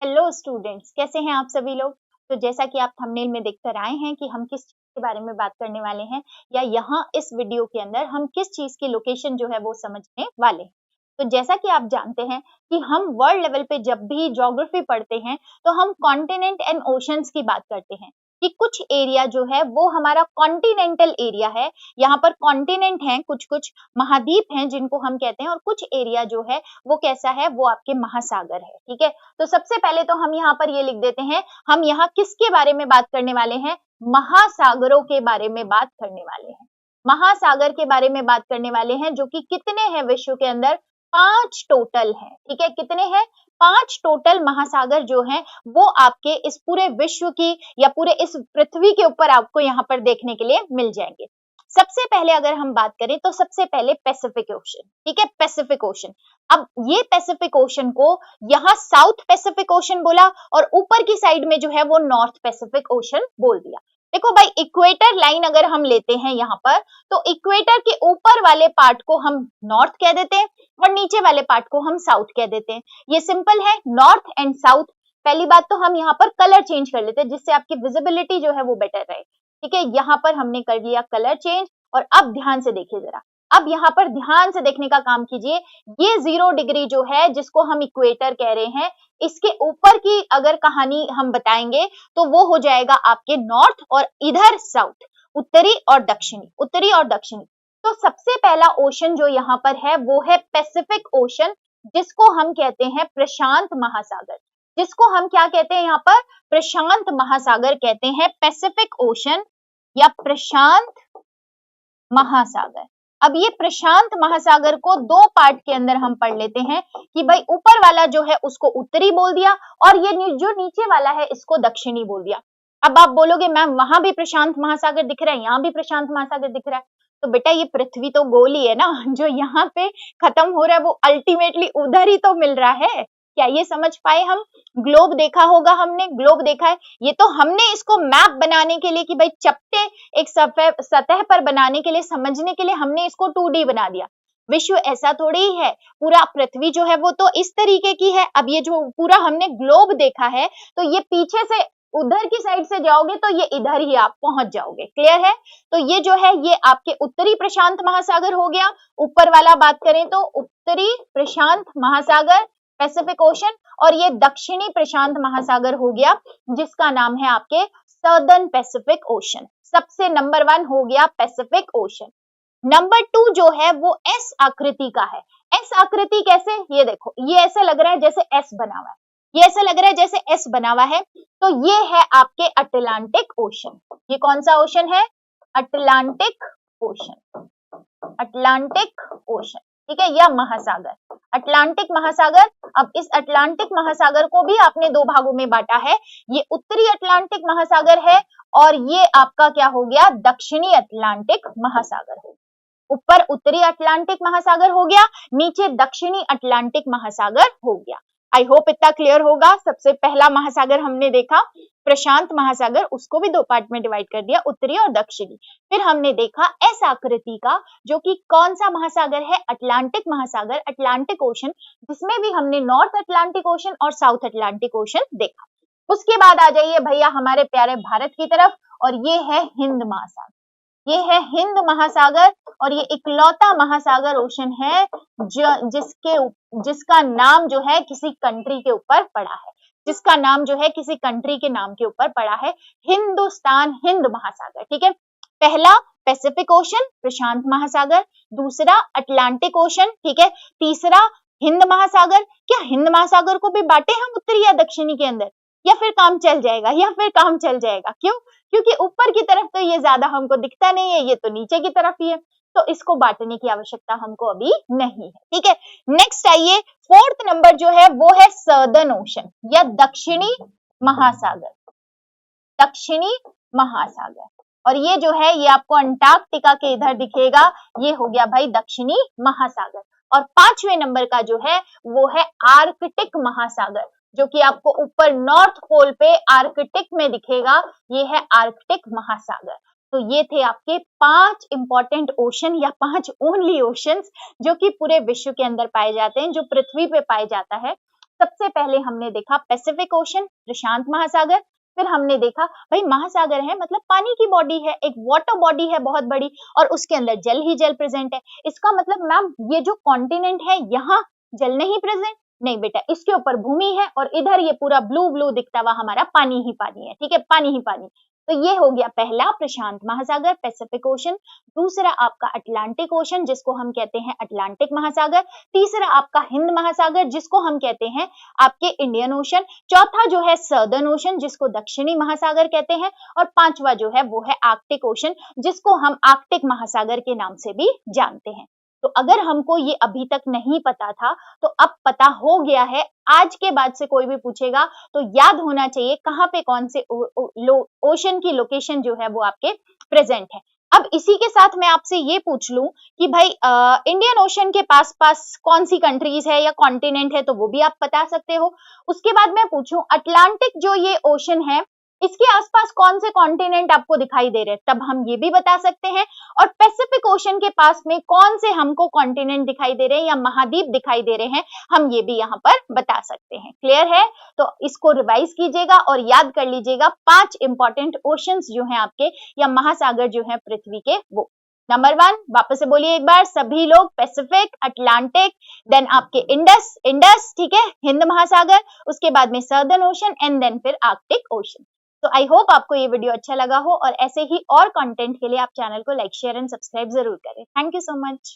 Hello students, कैसे हैं आप सभी लोग। तो जैसा कि आप थंबनेल में देख कर आए हैं कि हम किस चीज के बारे में बात करने वाले हैं या यहाँ इस वीडियो के अंदर हम किस चीज की लोकेशन जो है वो समझने वाले हैं। तो जैसा कि आप जानते हैं कि हम वर्ल्ड लेवल पे जब भी ज्योग्राफी पढ़ते हैं तो हम कॉन्टिनेंट एंड ओशंस की बात करते हैं कि कुछ एरिया जो है वो हमारा कॉन्टिनेंटल एरिया है। यहाँ पर कॉन्टिनेंट हैं, कुछ कुछ महाद्वीप हैं जिनको हम कहते हैं, और कुछ एरिया जो है वो कैसा है, वो आपके महासागर है। ठीक है, तो सबसे पहले तो हम यहाँ पर ये लिख देते हैं, हम यहाँ किसके बारे में बात करने वाले हैं, महासागरों के बारे में बात करने वाले हैं। महासागर के बारे में बात करने वाले हैं, जो कि कितने हैं विश्व के अंदर, 5 टोटल हैं। ठीक है, कितने हैं, 5 टोटल महासागर जो हैं वो आपके इस पूरे विश्व की या पूरे इस पृथ्वी के ऊपर आपको यहाँ पर देखने के लिए मिल जाएंगे। सबसे पहले अगर हम बात करें तो सबसे पहले पैसिफिक ओशन। ठीक है, पैसिफिक ओशन। अब ये पैसिफिक ओशन को यहाँ साउथ पैसिफिक ओशन बोला और ऊपर की साइड में जो है वो नॉर्थ पैसिफिक ओशन बोल दिया। देखो भाई, इक्वेटर लाइन अगर हम लेते हैं यहाँ पर, तो इक्वेटर के ऊपर वाले पार्ट को हम नॉर्थ कह देते हैं और नीचे वाले पार्ट को हम साउथ कह देते हैं। ये सिंपल है, नॉर्थ एंड साउथ। पहली बात तो हम यहाँ पर कलर चेंज कर लेते हैं जिससे आपकी विजिबिलिटी जो है वो बेटर रहे। ठीक है, यहाँ पर हमने कर लिया कलर चेंज। और अब ध्यान से देखिए जरा, अब यहाँ पर ध्यान से देखने का काम कीजिए। ये 0 डिग्री जो है जिसको हम इक्वेटर कह रहे हैं, इसके ऊपर की अगर कहानी हम बताएंगे तो वो हो जाएगा आपके नॉर्थ, और इधर साउथ, उत्तरी और दक्षिणी, उत्तरी और दक्षिणी। तो सबसे पहला ओशन जो यहाँ पर है वो है पैसिफिक ओशन, जिसको हम कहते हैं प्रशांत महासागर। जिसको हम क्या कहते हैं यहाँ पर, प्रशांत महासागर कहते हैं, पैसिफिक ओशन या प्रशांत महासागर। अब ये प्रशांत महासागर को 2 पार्ट के अंदर हम पढ़ लेते हैं कि भाई ऊपर वाला जो है उसको उत्तरी बोल दिया और ये जो नीचे वाला है इसको दक्षिणी बोल दिया। अब आप बोलोगे मैम वहां भी प्रशांत महासागर दिख रहा है, यहाँ भी प्रशांत महासागर दिख रहा है। तो बेटा ये पृथ्वी तो गोल ही है ना, जो यहाँ पे खत्म हो रहा है वो अल्टीमेटली उधर ही तो मिल रहा है। क्या ये समझ पाए हम? ग्लोब देखा होगा हमने, ग्लोब देखा है। ये तो हमने इसको मैप बनाने के लिए कि भाई चपटे एक सतह पर बनाने के लिए, समझने के लिए हमने इसको 2D बना दिया। विश्व ऐसा थोड़ी ही है, पूरा पृथ्वी जो है वो तो इस तरीके की है। अब ये जो पूरा हमने ग्लोब देखा है, तो ये पीछे से उधर की साइड से जाओगे तो ये इधर ही आप पहुंच जाओगे। क्लियर है? तो ये जो है ये आपके उत्तरी प्रशांत महासागर हो गया। ऊपर वाला बात करें तो उत्तरी प्रशांत महासागर पैसिफिक ओशन, और ये दक्षिणी प्रशांत महासागर हो गया जिसका नाम है आपके सदर्न पैसिफिक ओशन। सबसे नंबर 1 हो गया पैसिफिक ओशन। नंबर 2 जो है वो एस आकृति का है। एस आकृति कैसे, ये देखो, ये ऐसा लग रहा है जैसे एस बना हुआ है, ये ऐसा लग रहा है जैसे एस बना हुआ है। तो ये है आपके अटलांटिक ओशन। ये कौन सा ओशन है? Atlantic ocean, Atlantic ocean. ठीक है, यह महासागर अटलांटिक महासागर। अब इस अटलांटिक महासागर को भी आपने 2 भागों में बांटा है। ये उत्तरी अटलांटिक महासागर है और ये आपका क्या हो गया, दक्षिणी अटलांटिक महासागर हो। ऊपर उत्तरी अटलांटिक महासागर हो गया, नीचे दक्षिणी अटलांटिक महासागर हो गया। आई होप इतना क्लियर होगा। सबसे पहला महासागर हमने देखा प्रशांत महासागर, उसको भी 2 पार्ट में डिवाइड कर दिया, उत्तरी और दक्षिणी। फिर हमने देखा एस आकृति का, जो कि कौन सा महासागर है, अटलांटिक महासागर, अटलांटिक ओशन, जिसमें भी हमने नॉर्थ अटलांटिक ओशन और साउथ अटलांटिक ओशन देखा। उसके बाद आ जाइए भैया हमारे प्यारे भारत की तरफ, और ये है हिंद महासागर। ये है हिंद महासागर, और ये इकलौता महासागर ओशन है जिसका नाम जो है किसी कंट्री के ऊपर पड़ा है, जिसका नाम जो है किसी कंट्री के नाम के ऊपर पड़ा है, हिंदुस्तान हिंद महासागर। ठीक है, पहला पैसिफिक ओशन प्रशांत महासागर, दूसरा अटलांटिक ओशन, ठीक है, तीसरा हिंद महासागर। क्या हिंद महासागर को भी बांटे हम उत्तरी या दक्षिणी के अंदर, या फिर काम चल जाएगा, या फिर काम चल जाएगा? क्यों? क्योंकि ऊपर की तरफ तो ये ज्यादा हमको दिखता नहीं है, ये तो नीचे की तरफ ही है, तो इसको बांटने की आवश्यकता हमको अभी नहीं है। ठीक है, नेक्स्ट आइए, 4th नंबर जो है वो है सदर्न ओशन या दक्षिणी महासागर, दक्षिणी महासागर। और ये जो है ये आपको अंटार्कटिका के इधर दिखेगा, ये हो गया भाई दक्षिणी महासागर। और 5वें नंबर का जो है वो है आर्कटिक महासागर, जो कि आपको ऊपर नॉर्थ पोल पे आर्कटिक में दिखेगा, ये है आर्कटिक महासागर। तो ये थे आपके 5 इंपॉर्टेंट ओशन या 5 ओनली ओशंस जो कि पूरे विश्व के अंदर पाए जाते हैं, जो पृथ्वी पे पाए जाता है। सबसे पहले हमने देखा पैसिफिक ओशन, प्रशांत महासागर, फिर हमने देखा भाई महासागर है मतलब पानी की बॉडी है, एक वाटर बॉडी है बहुत बड़ी, और उसके अंदर जल ही जल प्रेजेंट है। इसका मतलब मैम ये जो कॉन्टिनेंट है यहाँ जल नहीं प्रेजेंट, नहीं बेटा, इसके ऊपर भूमि है और इधर ये पूरा ब्लू ब्लू दिखता हुआ हमारा पानी ही पानी है, ठीक है, पानी ही पानी। तो ये हो गया पहला प्रशांत महासागर, पैसिफिक ओशन। दूसरा आपका अटलांटिक ओशन जिसको हम कहते हैं अटलांटिक महासागर। तीसरा आपका हिंद महासागर जिसको हम कहते हैं आपके इंडियन ओशन। चौथा जो है सर्दर्न ओशन जिसको दक्षिणी महासागर कहते हैं, और पांचवा जो है वो है आर्कटिक ओशन जिसको हम आर्कटिक महासागर के नाम से भी जानते हैं। तो अगर हमको ये अभी तक नहीं पता था तो अब पता हो गया है। आज के बाद से कोई भी पूछेगा तो याद होना चाहिए कहाँ पे कौन से ओशन की लोकेशन जो है वो आपके प्रेजेंट है। अब इसी के साथ मैं आपसे ये पूछ लूं कि भाई इंडियन ओशन के पास पास कौन सी कंट्रीज है या कॉन्टिनेंट है, तो वो भी आप बता सकते हो। उसके बाद मैं पूछूं अटलांटिक जो ये ओशन है इसके आसपास कौन से कॉन्टिनेंट आपको दिखाई दे रहे हैं, तब हम ये भी बता सकते हैं। और पैसिफिक ओशन के पास में कौन से हमको कॉन्टिनेंट दिखाई दे रहे हैं या महाद्वीप दिखाई दे रहे हैं, हम ये भी यहाँ पर बता सकते हैं। क्लियर है? तो इसको रिवाइज कीजिएगा और याद कर लीजिएगा 5 इंपॉर्टेंट ओशंस जो हैं आपके या महासागर जो हैं पृथ्वी के वो। नंबर 1 वापस से बोलिए एक बार सभी लोग, पैसिफिक, अटलांटिक, देन आपके इंडस, ठीक है, हिंद महासागर, उसके बाद में सर्दर्न ओशन एंड देन फिर आर्कटिक ओशन। तो आई होप आपको ये वीडियो अच्छा लगा हो और ऐसे ही और कंटेंट के लिए आप चैनल को लाइक शेयर एंड सब्सक्राइब जरूर करें। Thank you so much.